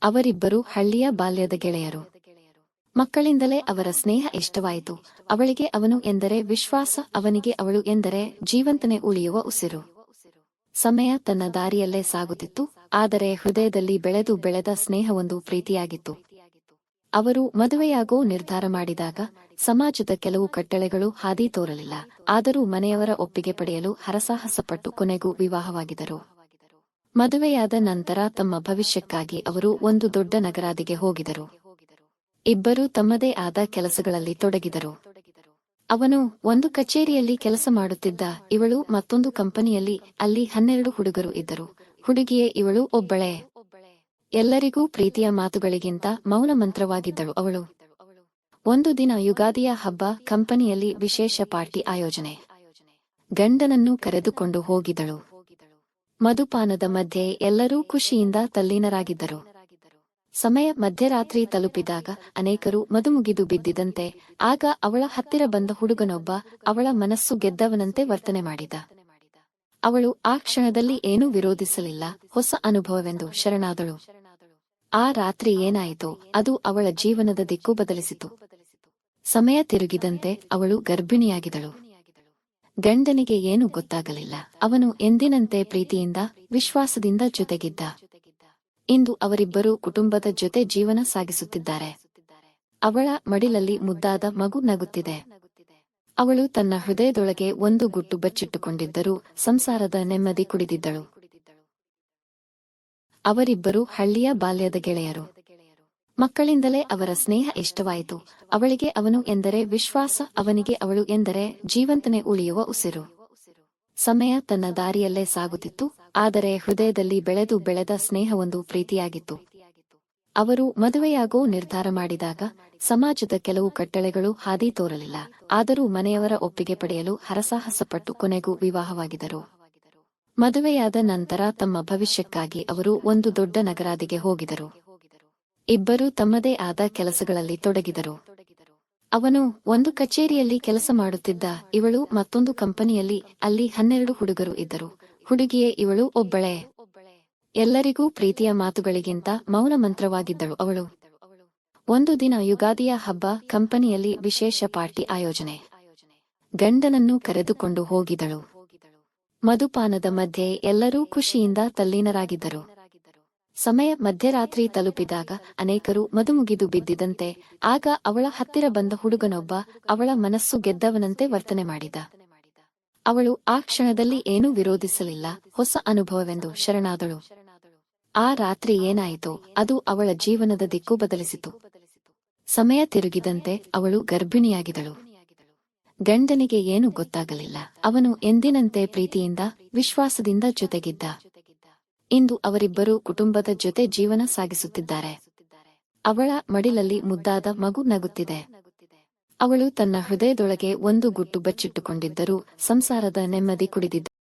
ಅವರಿಬ್ಬರು ಹಳ್ಳಿಯ ಬಾಲ್ಯದ ಗೆಳೆಯರು. ಮಕ್ಕಳಿಂದಲೇ ಅವರ ಸ್ನೇಹ ಇಷ್ಟವಾಯಿತು. ಅವಳಿಗೆ ಅವನು ಎಂದರೆ ವಿಶ್ವಾಸ, ಅವನಿಗೆ ಅವಳು ಎಂದರೆ ಜೀವಂತನೆ ಉಳಿಯುವ ಉಸಿರು. ಸಮಯ ತನ್ನ ದಾರಿಯಲ್ಲೇ ಸಾಗುತ್ತಿತ್ತು, ಆದರೆ ಹೃದಯದಲ್ಲಿ ಬೆಳೆದು ಬೆಳೆದ ಸ್ನೇಹವೊಂದು ಪ್ರೀತಿಯಾಗಿತ್ತು. ಅವರು ಮದುವೆಯಾಗೋ ನಿರ್ಧಾರ ಮಾಡಿದಾಗ ಸಮಾಜದ ಕೆಲವು ಕಟ್ಟಳೆಗಳು ಹಾದಿ ತೋರಲಿಲ್ಲ. ಆದರೂ ಮನೆಯವರ ಒಪ್ಪಿಗೆ ಪಡೆಯಲು ಹರಸಾಹಸಪಟ್ಟು ಕೊನೆಗೂ ವಿವಾಹವಾಗಿದ್ದರು. ಮದುವೆಯಾದ ನಂತರ ತಮ್ಮ ಭವಿಷ್ಯಕ್ಕಾಗಿ ಅವರು ಒಂದು ದೊಡ್ಡ ನಗರಾದಿಗೆ ಹೋಗಿದರು. ಇಬ್ಬರೂ ತಮ್ಮದೇ ಆದ ಕೆಲಸಗಳಲ್ಲಿ ತೊಡಗಿದರು. ಅವನು ಒಂದು ಕಚೇರಿಯಲ್ಲಿ ಕೆಲಸ ಮಾಡುತ್ತಿದ್ದ, ಇವಳು ಮತ್ತೊಂದು ಕಂಪನಿಯಲ್ಲಿ. ಅಲ್ಲಿ 12 ಹುಡುಗರು ಇದ್ದರು. ಹುಡುಗಿಯೇ ಇವಳು ಒಬ್ಬಳೇ. ಎಲ್ಲರಿಗೂ ಪ್ರೀತಿಯ ಮಾತುಗಳಿಗಿಂತ ಮೌನ ಮಂತ್ರವಾಗಿದ್ದಳು ಅವಳು. ಒಂದು ದಿನ ಯುಗಾದಿಯ ಹಬ್ಬ, ಕಂಪನಿಯಲ್ಲಿ ವಿಶೇಷ ಪಾರ್ಟಿ ಆಯೋಜನೆ. ಗಂಡನನ್ನು ಕರೆದುಕೊಂಡು ಹೋಗಿದಳು. ಮಧುಪಾನದ ಮಧ್ಯೆ ಎಲ್ಲರೂ ಖುಷಿಯಿಂದ ತಲ್ಲೀನರಾಗಿದ್ದರು. ಸಮಯ ಮಧ್ಯರಾತ್ರಿ ತಲುಪಿದಾಗ ಅನೇಕರು ಮದು ಮುಗಿದು ಬಿದ್ದಿದಂತೆ. ಆಗ ಅವಳ ಹತ್ತಿರ ಬಂದ ಹುಡುಗನೊಬ್ಬ ಅವಳ ಮನಸ್ಸು ಗೆದ್ದವನಂತೆ ವರ್ತನೆ ಮಾಡಿದ. ಅವಳು ಆ ಕ್ಷಣದಲ್ಲಿ ಏನೂ ವಿರೋಧಿಸಲಿಲ್ಲ. ಹೊಸ ಅನುಭವವೆಂದು ಶರಣಾದಳು. ಆ ರಾತ್ರಿ ಏನಾಯಿತೋ ಅದು ಅವಳ ಜೀವನದ ದಿಕ್ಕು ಬದಲಿಸಿತು. ಸಮಯ ತಿರುಗಿದಂತೆ ಅವಳು ಗರ್ಭಿಣಿಯಾಗಿದಳು. ಗಂಡನಿಗೆ ಏನೂ ಗೊತ್ತಾಗಲಿಲ್ಲ. ಅವನು ಎಂದಿನಂತೆ ಪ್ರೀತಿಯಿಂದ, ವಿಶ್ವಾಸದಿಂದ ಜೊತೆಗಿದ್ದ. ಇಂದು ಅವರಿಬ್ಬರೂ ಕುಟುಂಬದ ಜೊತೆ ಜೀವನ ಸಾಗಿಸುತ್ತಿದ್ದಾರೆ. ಅವಳ ಮಡಿಲಲ್ಲಿ ಮುದ್ದಾದ ಮಗು ನಗುತ್ತಿದೆ. ಅವಳು ತನ್ನ ಹೃದಯದೊಳಗೆ ಒಂದು ಗುಟ್ಟು ಬಚ್ಚಿಟ್ಟುಕೊಂಡಿದ್ದರೂ ಸಂಸಾರದ ನೆಮ್ಮದಿ ಕುಡಿದಿದ್ದಳು. ಅವರಿಬ್ಬರು ಹಳ್ಳಿಯ ಬಾಲ್ಯದ ಗೆಳೆಯರು. ಮಕ್ಕಳಿಂದಲೇ ಅವರ ಸ್ನೇಹ ಇಷ್ಟವಾಯಿತು. ಅವಳಿಗೆ ಅವನು ಎಂದರೆ ವಿಶ್ವಾಸ, ಅವನಿಗೆ ಅವಳು ಎಂದರೆ ಜೀವಂತನೆ ಉಳಿಯುವ ಉಸಿರು. ಸಮಯ ತನ್ನ ದಾರಿಯಲ್ಲೇ ಸಾಗುತ್ತಿತ್ತು, ಆದರೆ ಹೃದಯದಲ್ಲಿ ಬೆಳೆದು ಬೆಳೆದ ಸ್ನೇಹವೊಂದು ಪ್ರೀತಿಯಾಗಿತ್ತು. ಅವರು ಮದುವೆಯಾಗೋ ನಿರ್ಧಾರ ಮಾಡಿದಾಗ ಸಮಾಜದ ಕೆಲವು ಕಟ್ಟಳೆಗಳು ಹಾದಿ ತೋರಲಿಲ್ಲ. ಆದರೂ ಮನೆಯವರ ಒಪ್ಪಿಗೆ ಪಡೆಯಲು ಹರಸಾಹಸಪಟ್ಟು ಕೊನೆಗೂ ವಿವಾಹವಾಗಿದ್ದರು. ಮದುವೆಯಾದ ನಂತರ ತಮ್ಮ ಭವಿಷ್ಯಕ್ಕಾಗಿ ಅವರು ಒಂದು ದೊಡ್ಡ ನಗರಾದಿಗೆ ಹೋಗಿದರು. ಇಬ್ಬರೂ ತಮ್ಮದೇ ಆದ ಕೆಲಸಗಳಲ್ಲಿ ತೊಡಗಿದರು. ಅವನು ಒಂದು ಕಚೇರಿಯಲ್ಲಿ ಕೆಲಸ ಮಾಡುತ್ತಿದ್ದ, ಇವಳು ಮತ್ತೊಂದು ಕಂಪನಿಯಲ್ಲಿ. ಅಲ್ಲಿ 12 ಹುಡುಗರು ಇದ್ದರು. ಹುಡುಗಿಯೇ ಇವಳು ಒಬ್ಬಳೇ. ಎಲ್ಲರಿಗೂ ಪ್ರೀತಿಯ ಮಾತುಗಳಿಗಿಂತ ಮೌನ ಮಂತ್ರವಾಗಿದ್ದಳು ಅವಳು. ಒಂದು ದಿನ ಯುಗಾದಿಯ ಹಬ್ಬ, ಕಂಪನಿಯಲ್ಲಿ ವಿಶೇಷ ಪಾರ್ಟಿ ಆಯೋಜನೆ. ಗಂಡನನ್ನು ಕರೆದುಕೊಂಡು ಹೋಗಿದಳು. ಮಧುಪಾನದ ಮಧ್ಯೆ ಎಲ್ಲರೂ ಖುಷಿಯಿಂದ ತಲ್ಲೀನರಾಗಿದ್ದರು. ಸಮಯ ಮಧ್ಯರಾತ್ರಿ ತಲುಪಿದಾಗ ಅನೇಕರು ಮದು ಮುಗಿದು ಬಿದ್ದಿದಂತೆ. ಆಗ ಅವಳ ಹತ್ತಿರ ಬಂದ ಹುಡುಗನೊಬ್ಬ ಅವಳ ಮನಸ್ಸು ಗೆದ್ದವನಂತೆ ವರ್ತನೆ ಮಾಡಿದ. ಅವಳು ಆ ಕ್ಷಣದಲ್ಲಿ ಏನೂ ವಿರೋಧಿಸಲಿಲ್ಲ. ಹೊಸ ಅನುಭವವೆಂದು ಶರಣಾದಳು. ಆ ರಾತ್ರಿ ಏನಾಯಿತೋ ಅದು ಅವಳ ಜೀವನದ ದಿಕ್ಕು ಬದಲಿಸಿತು. ಸಮಯ ತಿರುಗಿದಂತೆ ಅವಳು ಗರ್ಭಿಣಿಯಾಗಿದಳು. ಗಂಡನಿಗೆ ಏನೂ ಗೊತ್ತಾಗಲಿಲ್ಲ. ಅವನು ಎಂದಿನಂತೆ ಪ್ರೀತಿಯಿಂದ, ವಿಶ್ವಾಸದಿಂದ ಜೊತೆಗಿದ್ದ. ಇಂದು ಅವರಿಬ್ಬರೂ ಕುಟುಂಬದ ಜೊತೆ ಜೀವನ ಸಾಗಿಸುತ್ತಿದ್ದಾರೆ. ಅವಳ ಮಡಿಲಲ್ಲಿ ಮುದ್ದಾದ ಮಗು ನಗುತ್ತಿದೆ. ಅವಳು ತನ್ನ ಹೃದಯದೊಳಗೆ ಒಂದು ಗುಟ್ಟು ಬಚ್ಚಿಟ್ಟುಕೊಂಡಿದ್ದರೂ ಸಂಸಾರದ ನೆಮ್ಮದಿ ಕುಡಿದಿದ್ದಳು.